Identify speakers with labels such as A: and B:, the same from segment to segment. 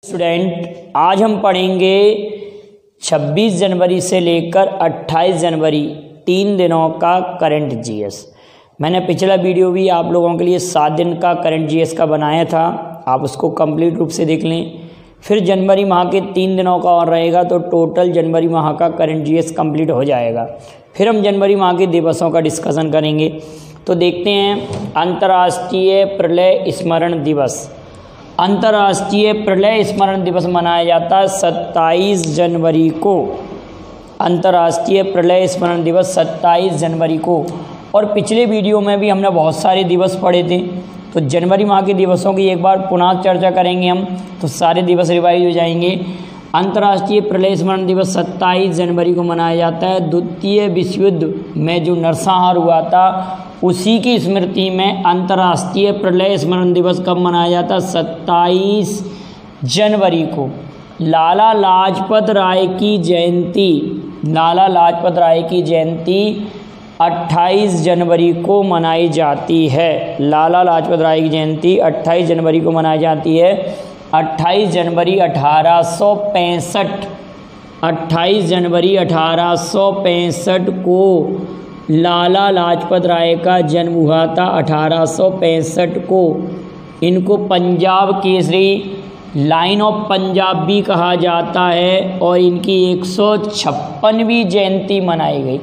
A: Student, आज हम पढ़ेंगे 26 जनवरी से लेकर 28 जनवरी 3 दिनों का करंट जीएस। मैंने पिछला वीडियो भी आप लोगों के लिए 7 दिन का करंट जीएस का बनाया था, आप उसको कंप्लीट रूप से देख लें। फिर जनवरी माह के 3 दिनों का और रहेगा तो टोटल जनवरी माह का करंट जीएस कंप्लीट हो जाएगा। फिर हम जनवरी माह के दिवसों का डिस्कशन करेंगे। तो देखते हैं, अंतर्राष्ट्रीय प्रलय स्मरण दिवस। अंतर्राष्ट्रीय प्रलय स्मरण दिवस मनाया जाता है 27 जनवरी को। अंतर्राष्ट्रीय प्रलय स्मरण दिवस 27 जनवरी को। और पिछले वीडियो में भी हमने बहुत सारे दिवस पढ़े थे, तो जनवरी माह के दिवसों की एक बार पुनः चर्चा करेंगे हम, तो सारे दिवस रिवाइज हो जाएंगे। अंतर्राष्ट्रीय प्रलय स्मरण दिवस 27 जनवरी को मनाया जाता है। द्वितीय विश्व युद्ध में जो नरसंहार हुआ था उसी की स्मृति में अंतर्राष्ट्रीय प्रलय स्मरण दिवस कब मनाया जाता है? 27 जनवरी को। लाला लाजपत राय की जयंती, लाला लाजपत राय की जयंती 28 जनवरी को मनाई जाती है। लाला लाजपत राय की जयंती 28 जनवरी को मनाई जाती है। 28 जनवरी 1865, 28 जनवरी 1865 को लाला लाजपत राय का जन्म हुआ था। 1865 को इनको पंजाब केसरी, लाइन ऑफ पंजाब भी कहा जाता है। और इनकी 156वीं जयंती मनाई गई,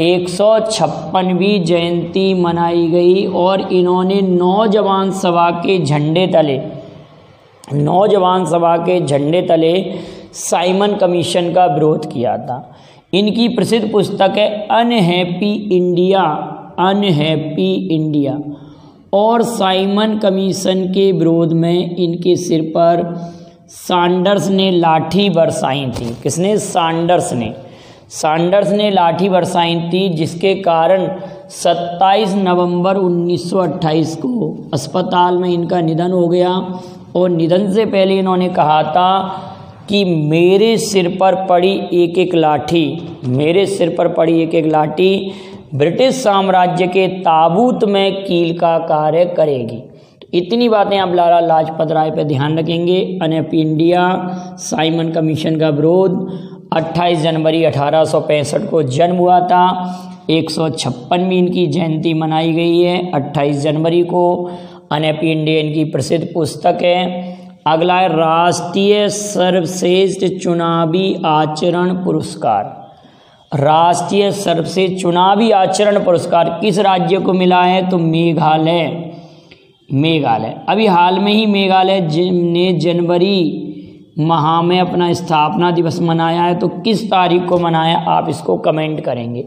A: 156वीं जयंती मनाई गई। और इन्होंने नौजवान सभा के झंडे तले, नौजवान सभा के झंडे तले साइमन कमीशन का विरोध किया था। इनकी प्रसिद्ध पुस्तक है अनहैप्पी इंडिया, अनहैप्पी इंडिया। और साइमन कमीशन के विरोध में इनके सिर पर सैंडर्स ने लाठी बरसाई थी। किसने? सैंडर्स ने। सैंडर्स ने लाठी बरसाई थी, जिसके कारण 27 नवंबर 1928 को अस्पताल में इनका निधन हो गया। और निधन से पहले इन्होंने कहा था कि मेरे सिर पर पड़ी एक एक लाठी, मेरे सिर पर पड़ी एक एक लाठी ब्रिटिश साम्राज्य के ताबूत में कील का कार्य करेगी। तो इतनी बातें आप लाला लाजपत राय पर ध्यान रखेंगे। अनहैप्पी इंडिया, साइमन कमीशन का विरोध, 28 जनवरी 1865 को जन्म हुआ था। 156वीं इनकी जयंती मनाई गई है 28 जनवरी को। अनहैप्पी इंडिया इनकी प्रसिद्ध पुस्तक है। अगला है राष्ट्रीय सर्वश्रेष्ठ चुनावी आचरण पुरस्कार। राष्ट्रीय सर्वश्रेष्ठ चुनावी आचरण पुरस्कार किस राज्य को मिला है? तो मेघालय, मेघालय। अभी हाल में ही मेघालय ने जनवरी माह में अपना स्थापना दिवस मनाया है, तो किस तारीख को मनाया आप इसको कमेंट करेंगे।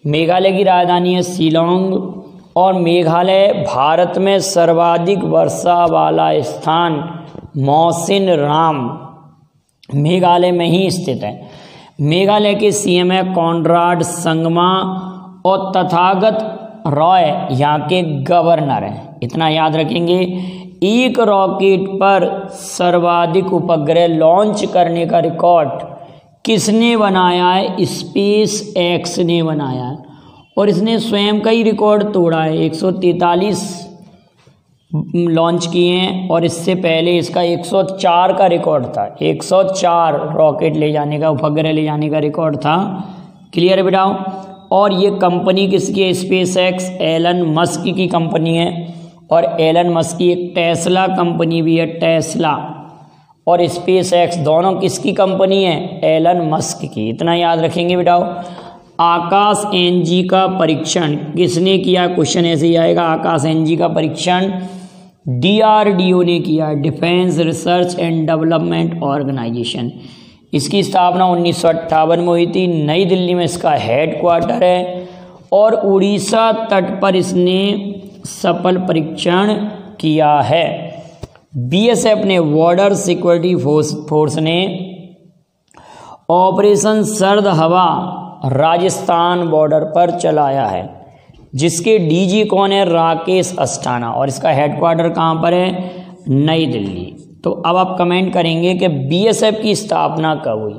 A: मेघालय की राजधानी है शिलोंग। और मेघालय भारत में सर्वाधिक वर्षा वाला स्थान मौसिन राम मेघालय में ही स्थित है। मेघालय के सीएम है कॉनराड संगमा। और तथागत रॉय यहाँ के गवर्नर हैं। इतना याद रखेंगे। एक रॉकेट पर सर्वाधिक उपग्रह लॉन्च करने का रिकॉर्ड किसने बनाया है? स्पेस एक्स ने बनाया है। और इसने स्वयं का ही रिकॉर्ड तोड़ा है। 143 लॉन्च किए हैं और इससे पहले इसका 104 का रिकॉर्ड था। 104 रॉकेट ले जाने का, उपग्रह ले जाने का रिकॉर्ड था। क्लियर है बेटा? और ये कंपनी किसकी है? स्पेस एक्स एलन मस्क की कंपनी है। और एलन मस्क की एक टेस्ला कंपनी भी है, टेस्ला। और स्पेस एक्स दोनों किसकी कंपनी है? एलन मस्क की। इतना याद रखेंगे बेटा। आकाश एनजी का परीक्षण किसने किया? क्वेश्चन ऐसे ही आएगा। आकाश एनजी का परीक्षण डीआरडीओ ने किया, defence research and development organisation. इसकी स्थापना 1958 में हुई थी। नई दिल्ली में इसका हेडक्वार्टर है। और उड़ीसा तट पर इसने सफल परीक्षण किया है। बीएसएफ ने, बॉर्डर सिक्योरिटी फोर्स ने ऑपरेशन सर्द हवा राजस्थान बॉर्डर पर चलाया है, जिसके डीजी कौन है? राकेश अस्थाना। और इसका हेडक्वार्टर कहाँ पर है? नई दिल्ली। तो अब आप कमेंट करेंगे कि बीएसएफ की स्थापना कब हुई?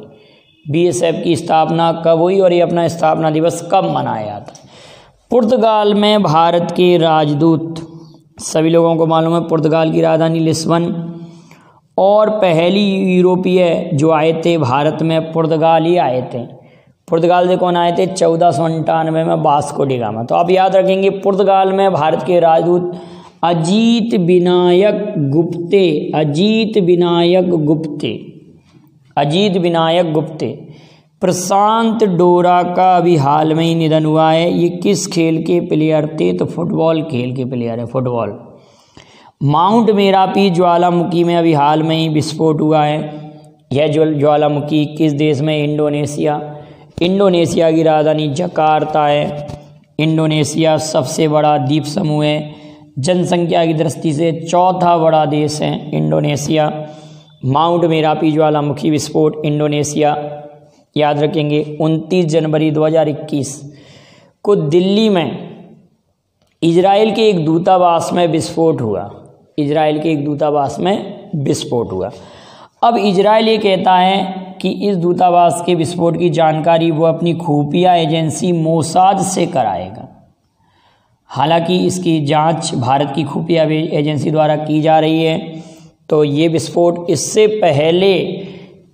A: बीएसएफ की स्थापना कब हुई और ये अपना स्थापना दिवस कब मनाया था? पुर्तगाल में भारत के राजदूत, सभी लोगों को मालूम है पुर्तगाल की राजधानी लिस्बन। और पहली यूरोपीय जो आए थे भारत में पुर्तगाल ही आए थे। पुर्तगाल से कौन आए थे? 1498 में वास्को डी गामा। तो आप याद रखेंगे पुर्तगाल में भारत के राजदूत अजीत विनायक गुप्ते। प्रशांत डोरा का अभी हाल में ही निधन हुआ है। ये किस खेल के प्लेयर थे? तो फुटबॉल खेल के प्लेयर है, फुटबॉल। माउंट मेरापी ज्वालामुखी में अभी हाल में ही विस्फोट हुआ है। यह ज्वालामुखी किस देश में? इंडोनेशिया की राजधानी जकार्ता है। इंडोनेशिया सबसे बड़ा द्वीप समूह है। जनसंख्या की दृष्टि से चौथा बड़ा देश है इंडोनेशिया। माउंट मेरापी ज्वालामुखी विस्फोट इंडोनेशिया। याद रखेंगे 29 जनवरी 2021 को दिल्ली में इजराइल के एक दूतावास में विस्फोट हुआ। अब इजराइल ये कहता है कि इस दूतावास के विस्फोट की जानकारी वो अपनी खुफिया एजेंसी मोसाद से कराएगा। हालांकि इसकी जांच भारत की खुफिया एजेंसी द्वारा की जा रही है। तो ये विस्फोट इससे पहले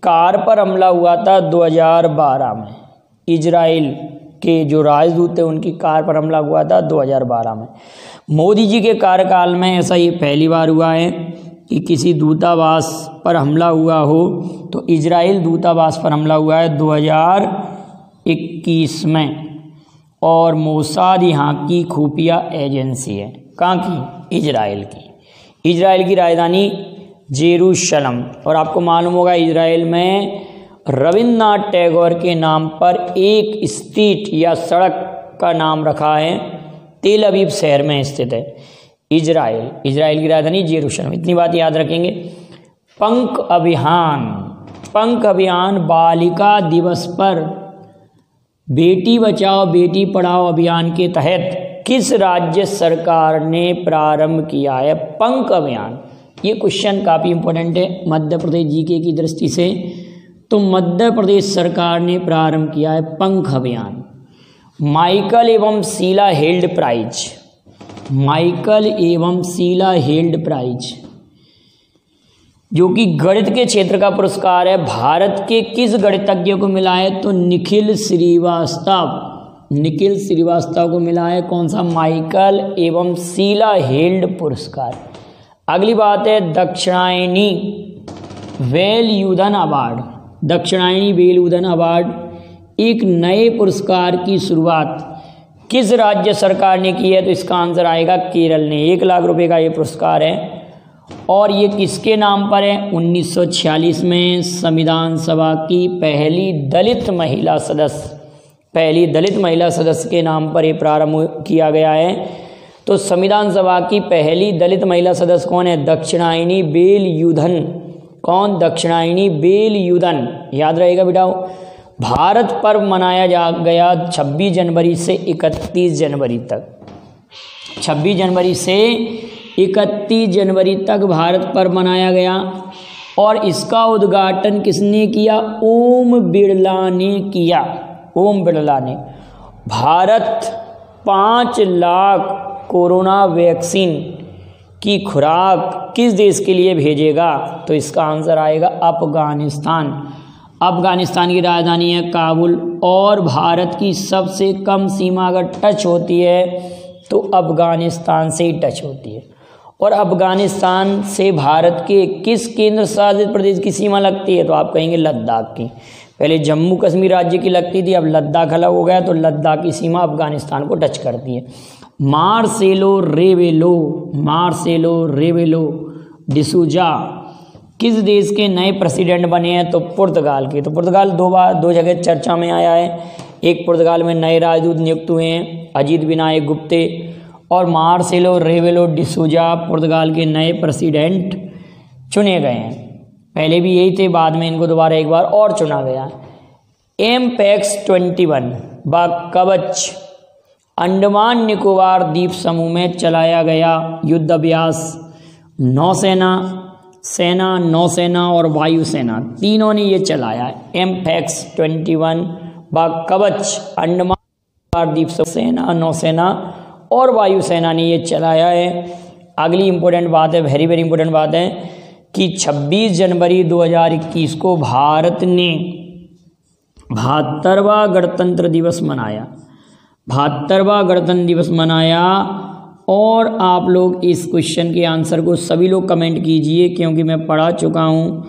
A: कार पर हमला हुआ था 2012 में। इजराइल के जो राजदूत थे उनकी कार पर हमला हुआ था 2012 में। मोदी जी के कार्यकाल में ऐसा ये पहली बार हुआ है कि किसी दूतावास पर हमला हुआ हो। तो इजराइल दूतावास पर हमला हुआ है 2021 में। और मोसाद यहाँ की खुफिया एजेंसी है। कहाँ की? इजराइल की राजधानी जेरूशलम। और आपको मालूम होगा इजराइल में रविन्द्रनाथ टैगोर के नाम पर एक स्ट्रीट या सड़क का नाम रखा है। तेल अवीव शहर में स्थित है इजराइल की राजधानी जेरूशलम। इतनी बात याद रखेंगे। पंख अभियान बालिका दिवस पर बेटी बचाओ बेटी पढ़ाओ अभियान के तहत किस राज्य सरकार ने प्रारंभ किया है? पंख अभियान। ये क्वेश्चन काफ़ी इंपॉर्टेंट है मध्य प्रदेश जीके की दृष्टि से। तो मध्य प्रदेश सरकार ने प्रारंभ किया है पंख अभियान। माइकल एवं शीला हेल्ड प्राइज जो कि गणित के क्षेत्र का पुरस्कार है, भारत के किस गणितज्ञ को मिला है? तो निखिल श्रीवास्तव को मिला है। कौन सा? माइकल एवं शीला हेल्ड पुरस्कार। अगली बात है दक्षिणायनी वेलयूधन अवार्ड एक नए पुरस्कार की शुरुआत किस राज्य सरकार ने की है? तो इसका आंसर आएगा केरल ने। 1 लाख रुपए का ये पुरस्कार है। और ये किसके नाम पर है? 1946 में संविधान सभा की पहली दलित महिला सदस्य के नाम पर ये प्रारंभ किया गया है। तो संविधान सभा की पहली दलित महिला सदस्य कौन है? दक्षिणायनी वेलयूधन। कौन? दक्षिणायनी वेलयूधन। याद रहेगा बेटा। भारत पर्व मनाया गया 26 जनवरी से 31 जनवरी तक। 26 जनवरी से 31 जनवरी तक भारत पर्व मनाया गया। और इसका उद्घाटन किसने किया? ओम बिरला ने। भारत 5 लाख कोरोना वैक्सीन की खुराक किस देश के लिए भेजेगा? तो इसका आंसर आएगा अफगानिस्तान की राजधानी है काबुल। और भारत की सबसे कम सीमा अगर टच होती है तो अफगानिस्तान से ही टच होती है। और अफगानिस्तान से भारत के किस केंद्र शासित प्रदेश की सीमा लगती है? तो आप कहेंगे लद्दाख की। पहले जम्मू कश्मीर राज्य की लगती थी, अब लद्दाख अलग हो गया, तो लद्दाख की सीमा अफगानिस्तान को टच करती है। मार्सेलो रेवेलो डिसूजा किस देश के नए प्रेसिडेंट बने हैं? तो पुर्तगाल के। तो पुर्तगाल दो जगह चर्चा में आया है। एक पुर्तगाल में नए राजदूत नियुक्त हुए हैं अजीत विनायक गुप्ते, और मार्सेलो रेवेलो डिसूजा पुर्तगाल के नए प्रेसिडेंट चुने गए हैं। पहले भी यही थे, बाद में इनको दोबारा एक बार और चुना गया। एमपैक्स 21 कवच अंडमान निकोबार द्वीप समूह में चलाया गया युद्ध अभ्यास नौसेना और वायुसेना तीनों ने ये चलाया। एमपैक्स 21 कवच अंडमान निकोबार द्वीप सेना, नौसेना और वायुसेना ने ये चलाया है। अगली इंपॉर्टेंट बात है, वेरी वेरी इंपॉर्टेंट बात है कि 26 जनवरी 2021 को भारत ने 72वां गणतंत्र दिवस मनाया। 72वां गणतंत्र दिवस मनाया। और आप लोग इस क्वेश्चन के आंसर को सभी लोग कमेंट कीजिए, क्योंकि मैं पढ़ा चुका हूँ,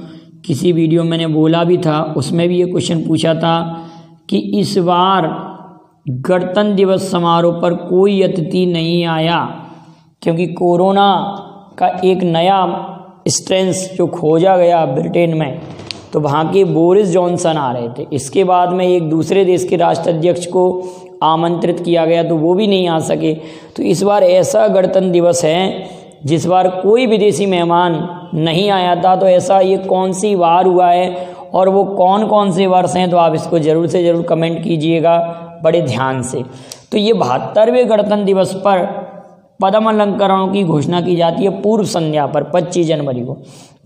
A: किसी वीडियो में मैंने बोला भी था, उसमें भी ये क्वेश्चन पूछा था कि इस बार गणतंत्र दिवस समारोह पर कोई अतिथि नहीं आया, क्योंकि कोरोना का एक नया स्ट्रेंस जो खोजा गया ब्रिटेन में, तो वहाँ के बोरिस जॉनसन आ रहे थे। इसके बाद में एक दूसरे देश के राष्ट्राध्यक्ष को आमंत्रित किया गया, तो वो भी नहीं आ सके। तो इस बार ऐसा गणतंत्र दिवस है जिस बार कोई विदेशी मेहमान नहीं आया था। तो ऐसा ये कौन सी बार हुआ है और वो कौन कौन से वर्ष हैं, तो आप इसको ज़रूर से ज़रूर कमेंट कीजिएगा बड़े ध्यान से। तो ये 72वें गणतंत्र दिवस पर पद्म अलंकरणों की घोषणा की जाती है पूर्व संध्या पर 25 जनवरी को।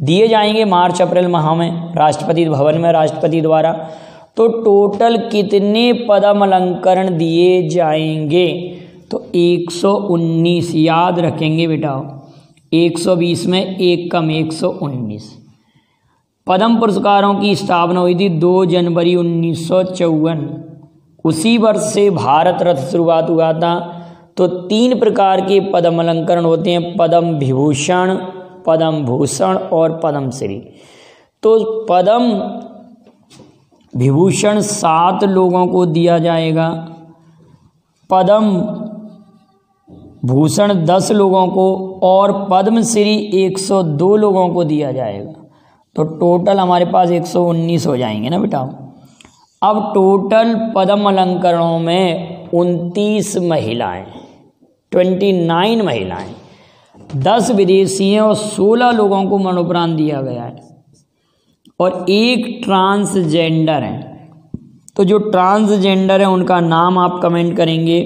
A: दिए जाएंगे मार्च अप्रैल माह में राष्ट्रपति भवन में राष्ट्रपति द्वारा। तो टोटल कितने पद्म अलंकरण दिए जाएंगे? तो 119 याद रखेंगे बेटा, 120 में एक कम 119। पद्म पुरस्कारों की स्थापना हुई थी 2 जनवरी 1954। उसी वर्ष से भारत रत्न शुरुआत हुआ था। तो 3 प्रकार के पद्म अलंकरण होते हैं, पद्म विभूषण, पद्म भूषण और पद्म श्री। तो पद्म विभूषण 7 लोगों को दिया जाएगा, पद्म भूषण 10 लोगों को और पद्मश्री 102 लोगों को दिया जाएगा। तो टोटल हमारे पास 119 हो जाएंगे ना बेटा। अब टोटल पद्म अलंकरणों में 29 महिलाएं, 29 महिलाएं, 10 विदेशी हैं और 16 लोगों को मरणोपरांत दिया गया है और 1 ट्रांसजेंडर है। तो जो ट्रांसजेंडर है उनका नाम आप कमेंट करेंगे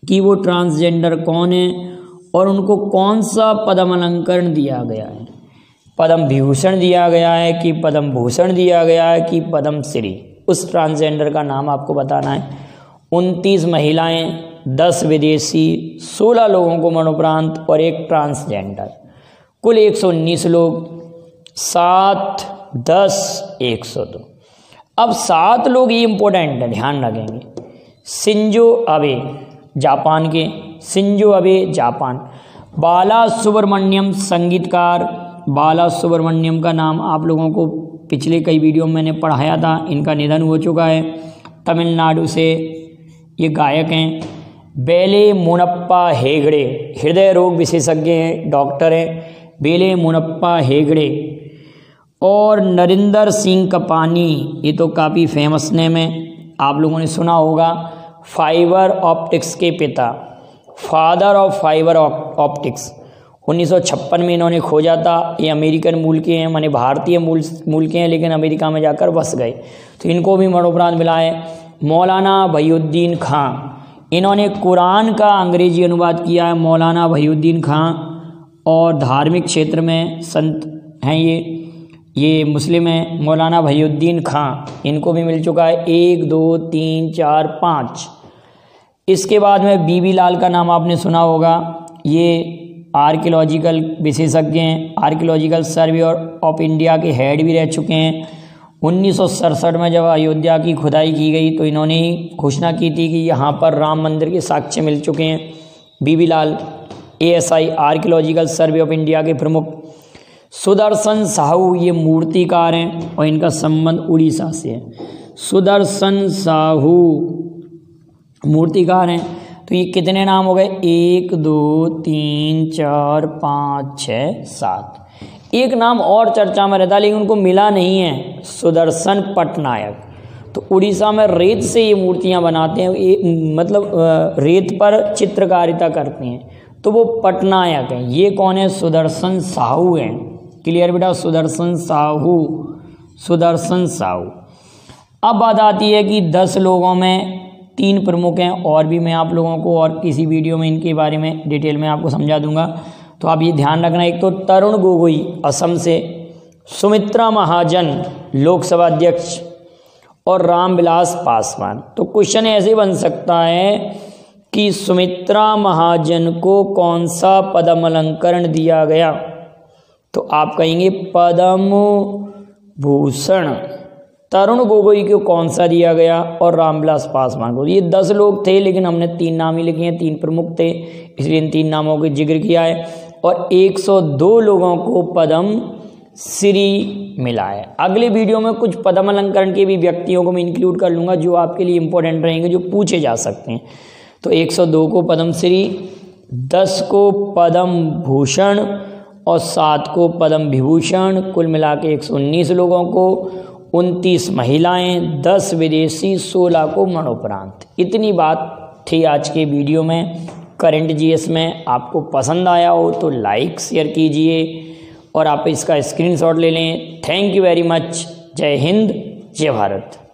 A: कि वो ट्रांसजेंडर कौन है और उनको कौन सा पद्म अलंकरण दिया गया है। पद्म विभूषण दिया गया है कि पद्म भूषण दिया गया है कि पद्म श्री, उस ट्रांसजेंडर का नाम आपको बताना है। 29 महिलाएं, 10 विदेशी, 16 लोगों को मरणोपरांत और 1 ट्रांसजेंडर, कुल 119 लोग। 7, 10, 102। अब 7 लोग ये इम्पोर्टेंट है, ध्यान रखेंगे। शिंजो अबे जापान के, शिंजो अबे जापान। बाला सुब्रमण्यम संगीतकार, बाला सुब्रमण्यम का नाम आप लोगों को पिछले कई वीडियो में मैंने पढ़ाया था। इनका निधन हो चुका है। तमिलनाडु से ये गायक हैं। बेले मुनप्पा हेगड़े, हृदय रोग विशेषज्ञ हैं, डॉक्टर हैं, बेले मुनप्पा हेगड़े। और नरिंदर सिंह कपानी, ये तो काफ़ी फेमस नेम है, आप लोगों ने सुना होगा। फाइबर ऑप्टिक्स के पिता, फादर ऑफ फाइबर ऑप्टिक्स। 1956 में इन्होंने खोजा था। ये अमेरिकन मूल के हैं, माने भारतीय मूल के हैं, लेकिन अमेरिका में जाकर बस गए, तो इनको भी मरणोपरांत मिला है। मौलाना वहीउद्दीन खां, इन्होंने कुरान का अंग्रेजी अनुवाद किया है, मौलाना वहीउद्दीन खां। और धार्मिक क्षेत्र में संत हैं ये मुस्लिम हैं, मौलाना वहीउद्दीन खां, इनको भी मिल चुका है। 1, 2, 3, 4, 5। इसके बाद में बीबी लाल का नाम आपने सुना होगा। ये आर्कियोलॉजिकल विशेषज्ञ हैं, आर्कियोलॉजिकल सर्वे ऑफ इंडिया के हेड भी रह चुके हैं। 1967 में जब अयोध्या की खुदाई की गई तो इन्होंने ही घोषणा की थी कि यहाँ पर राम मंदिर के साक्ष्य मिल चुके हैं। बीबी लाल, ASI archaeological survey of India के प्रमुख। सुदर्शन साहू, ये मूर्तिकार हैं और इनका संबंध उड़ीसा से है। सुदर्शन साहू मूर्तिकार हैं। तो ये कितने नाम हो गए? 1, 2, 3, 4, 5, 6, 7। एक नाम और चर्चा में रहता लेकिन उनको मिला नहीं है, सुदर्शन पटनायक। तो उड़ीसा में रेत से ये मूर्तियाँ बनाते हैं, मतलब रेत पर चित्रकारिता करते हैं, तो वो पटनायक हैं। ये कौन है? सुदर्शन साहू हैं। क्लियर बेटा? सुदर्शन साहू, सुदर्शन साहू। अब बात आती है कि 10 लोगों में 3 प्रमुख हैं, और भी मैं आप लोगों को और किसी वीडियो में इनके बारे में डिटेल में आपको समझा दूंगा। तो आप ये ध्यान रखना, एक तो तरुण गोगोई असम से, सुमित्रा महाजन लोकसभा अध्यक्ष, और रामविलास पासवान। तो क्वेश्चन ऐसे बन सकता है कि सुमित्रा महाजन को कौन सा पद्म अलंकरण दिया गया? तो आप कहेंगे पद्म भूषण तरुण गोगोई को कौन सा दिया गया और रामविलास पासवान को। ये 10 लोग थे, लेकिन हमने 3 नाम ही लिखे हैं, 3 प्रमुख थे, इसलिए इन 3 नामों का जिक्र किया है। और 102 लोगों को पद्म श्री मिला है। अगले वीडियो में कुछ पद्म अलंकरण के भी व्यक्तियों को मैं इंक्लूड कर लूँगा जो आपके लिए इंपॉर्टेंट रहेंगे, जो पूछे जा सकते हैं। तो 102 को पद्म श्री, 10 को पद्म भूषण और 7 को पद्म विभूषण, कुल मिला के 119 लोगों को, 29 महिलाएं, 10 विदेशी, 16 को मरणोपरांत। इतनी बात थी आज के वीडियो में करंट जीएस में। आपको पसंद आया हो तो लाइक शेयर कीजिए और आप इसका स्क्रीनशॉट ले लें। Thank you very much. जय हिंद, जय भारत।